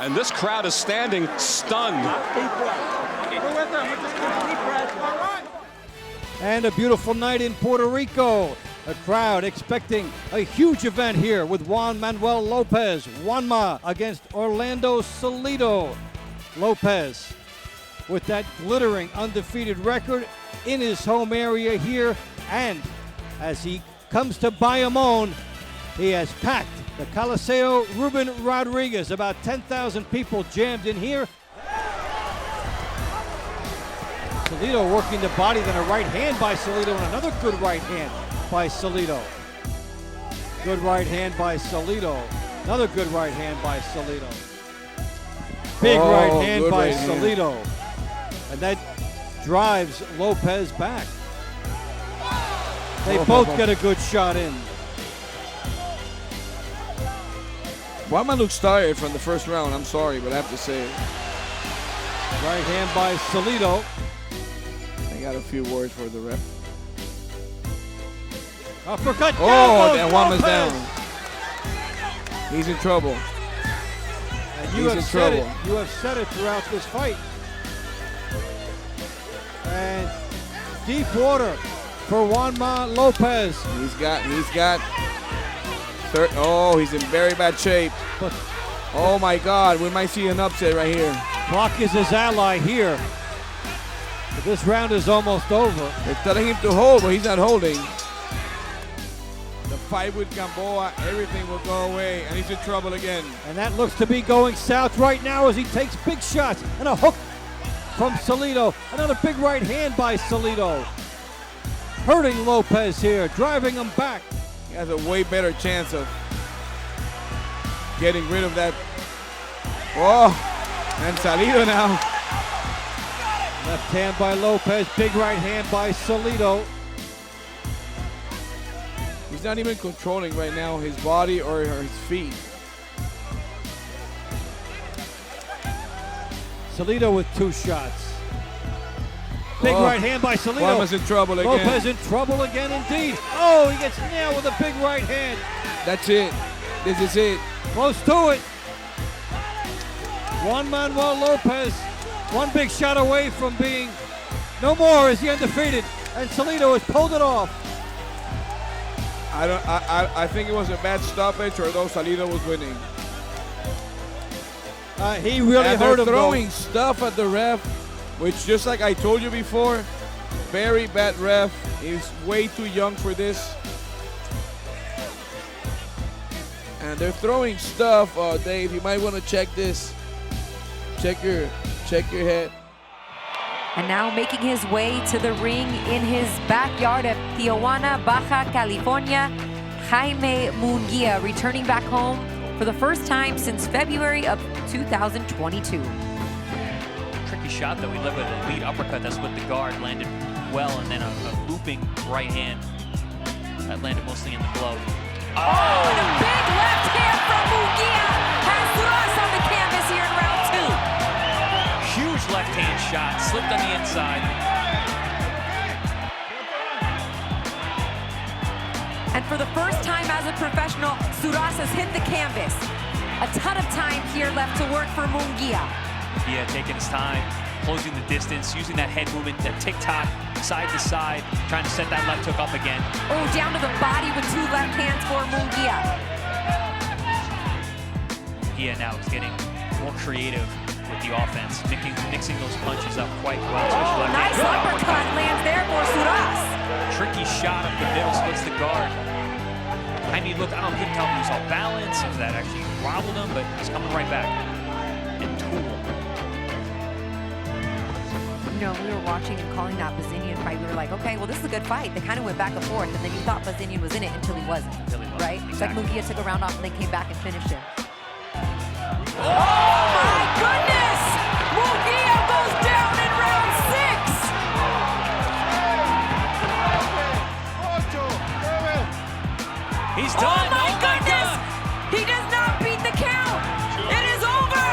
and this crowd is standing stunned. And a beautiful night in Puerto Rico. A crowd expecting a huge event here with Juan Manuel Lopez, Juanma against Orlando Celo. Lopez with that glittering undefeated record in his home area here, and as he comes to Bayamon, he has packed the Coliseo Ruben Rodriguez. About 10,000 people jammed in here. Celo working the body, then a right hand by Celo, and another good right hand by Celo. Good right hand by Celo. Another good right hand by Celo. Big right hand by Celo. And that drives Lopez back. They both get a good shot in. Juanma looks tired from the first round. I'm sorry, but I have to say it. Right hand by Celo. I got a few words for the ref. Uppercut. Oh, and Juanma's down. He's in trouble. And you have said it. You have said it throughout this fight. And deep water for Juanma Lopez. He's got. Oh, he's in very bad shape. Oh my God, we might see an upset right here. Clock is his ally here. But this round is almost over. They're telling him to hold, but he's not holding. The fight with Gamboa, everything will go away, and he's in trouble again. And that looks to be going south right now as he takes big shots. And a hook from Celo. Another big right hand by Celo. Hurting Lopez here, driving him back. He has a way better chance of getting rid of that. Oh, and Celo now. Left hand by Lopez, big right hand by Celo. He's not even controlling right now his body or his feet. Celo with two shots. Big right hand by Celo. Juanma's in trouble again. Lopez in trouble again indeed. Oh, he gets nailed with a big right hand. That's it. This is it. Close to it. Juan Manuel Lopez, one big shot away from being no more is he undefeated. And Celo has pulled it off. I think it was a bad stoppage, or though Celo was winning. He really hurt him. Throwing stuff at the ref, which, just like I told you before, very bad ref. He's way too young for this. And they're throwing stuff. Dave, you might want to check this. Check your head. And now making his way to the ring in his backyard of Tijuana, Baja California, Jaime Munguia, returning back home for the first time since February of 2022. Tricky shot that we led with a lead uppercut. That's what the guard landed well, and then a looping right hand that landed mostly in the glove. Oh, and a big left hand from Munguia has Hadas on the canvas here in round two. Huge left hand shot, slipped on the inside. And for the first time as a professional, Hadas has hit the canvas. A ton of time here left to work for Munguia. Yeah, taking his time, closing the distance, using that head movement, that tick-tock, side to side, trying to set that left hook up again. Oh, down to the body with two left hands for Munguia. Munguia now is getting more creative with the offense, mixing those punches up quite well. Oh, nice uppercut lands there for Hadas. Tricky shot up the middle, splits the guard. I couldn't tell if he was off balance, if that actually wobbled him, but he's coming right back. And tool. You know, we were watching and calling that Bazinian fight. We were like, okay, well, this is a good fight. They kind of went back and forth, and then you thought Bazinian was in it until he wasn't. Right? Exactly. It's like Munguia took a round off and they came back and finished him. Oh my goodness! Munguia goes down in round 6! He's done! Oh my goodness! He does not beat the count! It is over!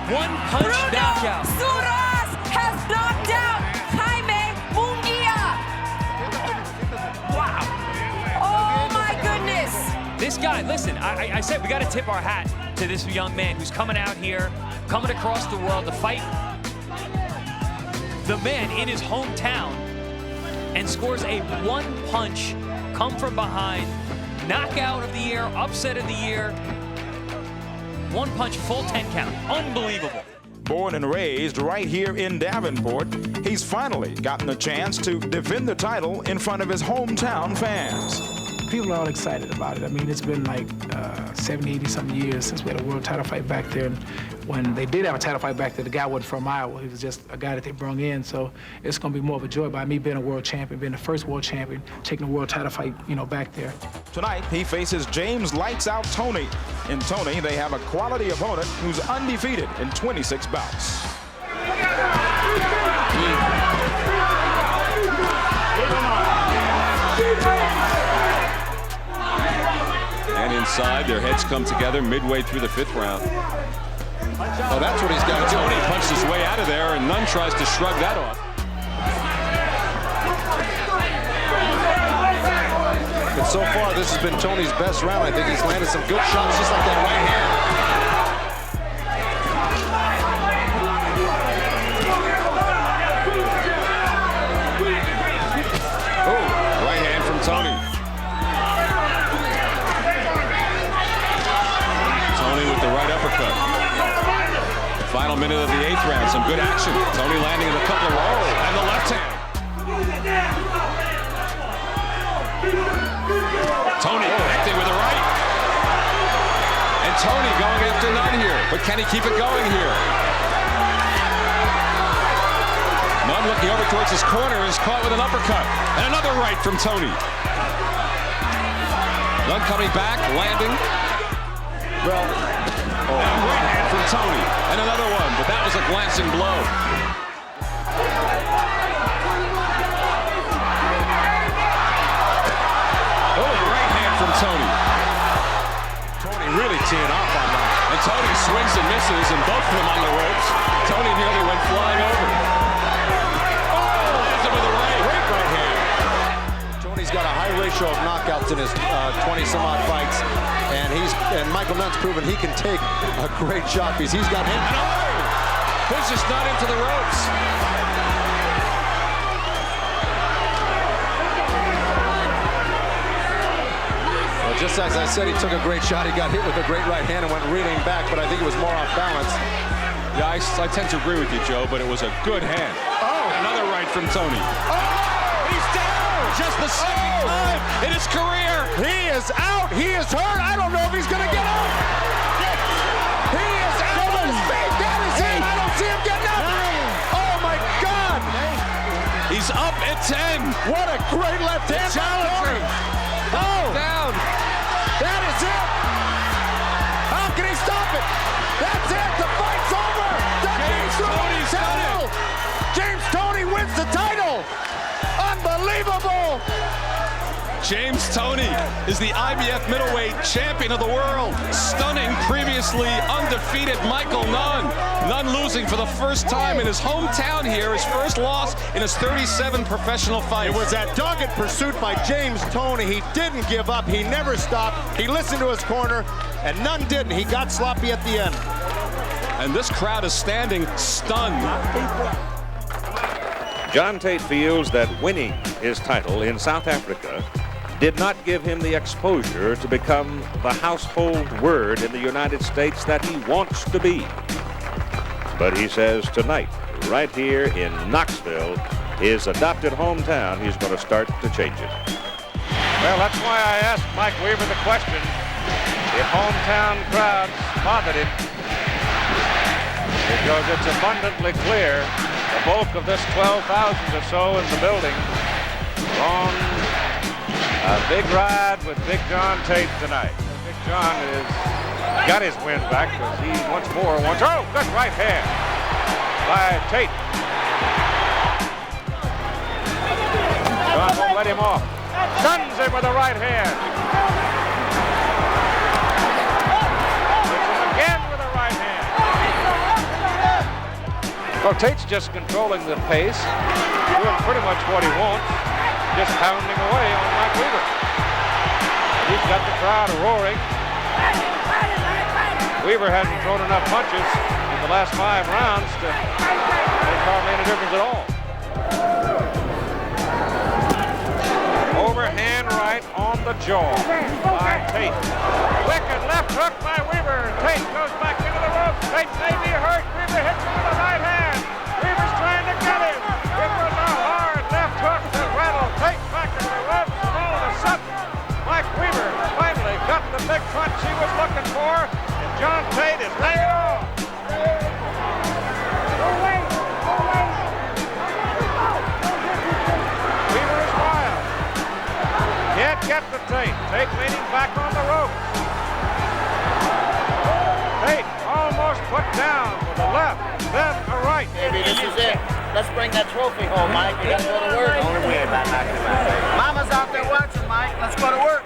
One punch knockout. Hadas has knocked out Jaime Munguia! Wow! Oh my goodness! This guy, listen, I said we got to tip our hat to this young man who's coming out here, coming across the world to fight the man in his hometown, and scores a one-punch, come from behind, knockout of the year, upset of the year. One punch, full 10 count. Unbelievable. Born and raised right here in Davenport, he's finally gotten a chance to defend the title in front of his hometown fans. People are all excited about it. I mean, it's been like 70, 80 some years since we had a world title fight back there. And when they did have a title fight back there, the guy wasn't from Iowa. He was just a guy that they brought in. So it's going to be more of a joy by me being a world champion, being the first world champion, taking a world title fight, you know, back there. Tonight, he faces James Lights Out Tony. In Tony, they have a quality opponent who's undefeated in 26 bouts. And inside, their heads come together midway through the 5th round. Oh, that's what he's got to do. Tony punches his way out of there, and Nunn tries to shrug that off. But so far, this has been Tony's best round. I think he's landed some good shots, just like that right hand. Oh, right hand from Tony. Tony with the right uppercut. Final minute of the 8th round, some good action. Tony landing in a couple of rolls, and the left hand. Tony connecting with the right. And Tony going after Nunn here, but can he keep it going here? Nunn looking over towards his corner, is caught with an uppercut, and another right from Tony. Nunn coming back, landing. Well, and right hand from Tony, and another one, but that was a glancing blow. Oh, right hand from Tony. Tony really teeing off on that. And Tony swings and misses, and both of them on the ropes. Tony nearly went flying over. Oh, lands him with a right hand. Tony's got a high ratio of knockouts in his 20-some-odd fights, and Michael Nunn's proven he can take a great shot because he's got him. And oh, pushes Nunn into the ropes. Well, just as I said, he took a great shot. He got hit with a great right hand and went reeling back, but I think it was more off balance. Yeah, I tend to agree with you, Joe, but it was a good hand. Oh, another right from Tony. Oh, he's down! Just the second time in his career. He is out. He is hurt. I don't know if he's going to get up. He is out of his feet. That is it. I don't see him getting up. Oh, my God. He's up at 10. What a great left hand. Challenger. Oh, Down. that is it. How can he stop it? That's it. The fight's over. James Tony's done it. James Toney wins the title. Unbelievable. James Toney is the IBF middleweight champion of the world, stunning previously undefeated Michael Nunn. Nunn losing for the first time in his hometown here, his first loss in his 37 professional fights. It was that dogged pursuit by James Toney. He didn't give up. He never stopped. He listened to his corner, and Nunn didn't. He got sloppy at the end. And this crowd is standing stunned. John Tate feels that winning his title in South Africa did not give him the exposure to become the household word in the United States that he wants to be. But he says tonight, right here in Knoxville, his adopted hometown, he's going to start to change it. Well, that's why I asked Mike Weaver the question if hometown crowds bothered him. Because it's abundantly clear the bulk of this 12,000 or so in the building on a big ride with Big John Tate tonight. Big John has got his win back because he once more wants. Oh, good right hand by Tate. John won't let him off. Stuns him with a right hand. Hits him again with a right hand. Well, Tate's just controlling the pace, doing pretty much what he wants. Just pounding away on Mike Weaver. He's got the crowd roaring. Weaver hasn't thrown enough punches in the last 5 rounds to make hardly any difference at all. Overhand right on the jaw by Tate. Wicked left hook by Weaver. Tate goes back into the rope. Tate may be hurt. Weaver hits him with a right hand. Weaver's trying to get him. It was a hard left hook to rattle Tate back into the rope. And all of a sudden, Mike Weaver finally got the big punch he was looking for. And John Tate is laying it off. Weaver is wild. Can't get the Tate. Tate leaning back on the rope. Tate almost put down with a left, then a right. Maybe this is it. Let's bring that trophy home, Mike. We gotta go to work. Only way about knocking him out. Mama's out there watching, Mike. Let's go to work.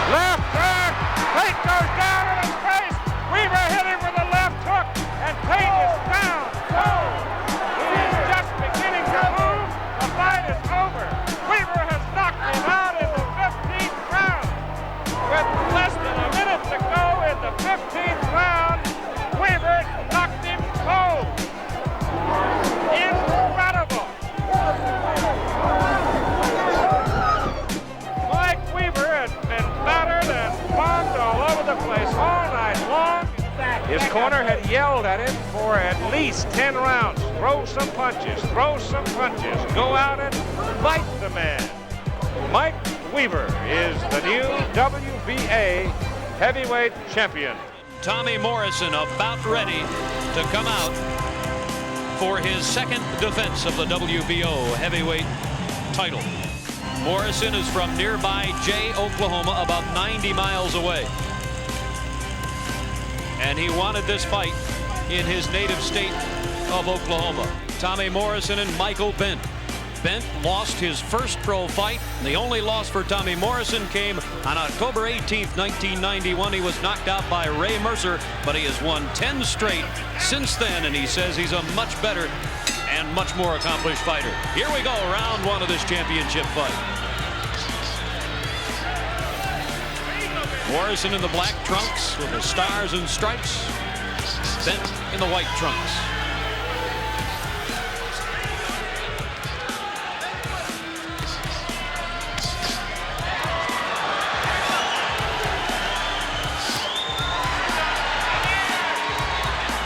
Left hook. Tate goes down in his face. Weaver hit him with a left hook, and Tate is down. He is just beginning to move. The fight is over. Weaver has knocked him out in the 15th round. With less than a minute to go in the 15th round, Weaver knocked him cold. Incredible. Mike Weaver has been battered and bombed all over the place all night long. His corner had yelled at him for at least 10 rounds. Throw some punches, throw some punches. Go out and fight the man. Mike Weaver is the new WBA heavyweight champion. Tommy Morrison about ready to come out for his second defense of the WBO heavyweight title. Morrison is from nearby Jay, Oklahoma, about 90 miles away. And he wanted this fight in his native state of Oklahoma. Tommy Morrison and Michael Bent. Bent lost his first pro fight. The only loss for Tommy Morrison came on October 18th, 1991. He was knocked out by Ray Mercer, but he has won 10 straight since then, and he says he's a much better and much more accomplished fighter. Here we go, round 1 of this championship fight. Morrison in the black trunks with the stars and stripes. Bent in the white trunks.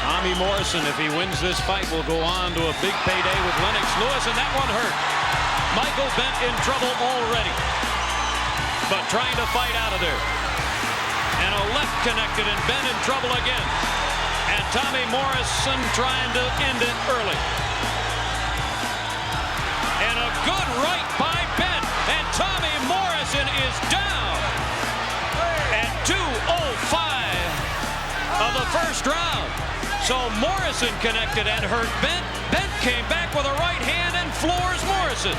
Tommy Morrison, if he wins this fight, will go on to a big payday with Lennox Lewis, and that one hurt. Michael Bent in trouble already, but trying to fight out of there. And a left connected, and Bent in trouble again. And Tommy Morrison trying to end it early. And a good right by Bent, and Tommy Morrison is down at 2:05 of the first round. So Morrison connected and hurt Bent. Bent came back with a right hand and floors Morrison.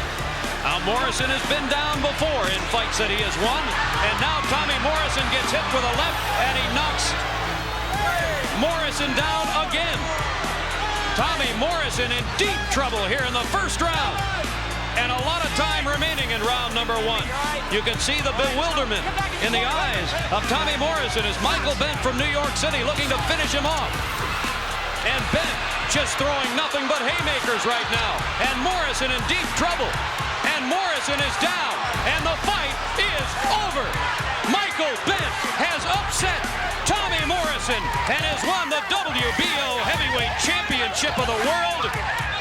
Now Morrison has been down before in fights that he has won. And now Tommy Morrison gets hit with a left and he knocks Morrison down again. Tommy Morrison in deep trouble here in the first round. And a lot of time remaining in round number 1. You can see the bewilderment in the eyes of Tommy Morrison as Michael Bent from New York City looking to finish him off. And Bent just throwing nothing but haymakers right now. And Morrison in deep trouble. And Morrison is down. And the fight is over. Michael Bent has upset Tommy Morrison and has won the WBO Heavyweight Championship of the world.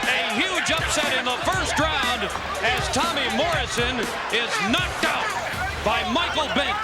A huge upset in the first round as Tommy Morrison is knocked out by Michael Bent.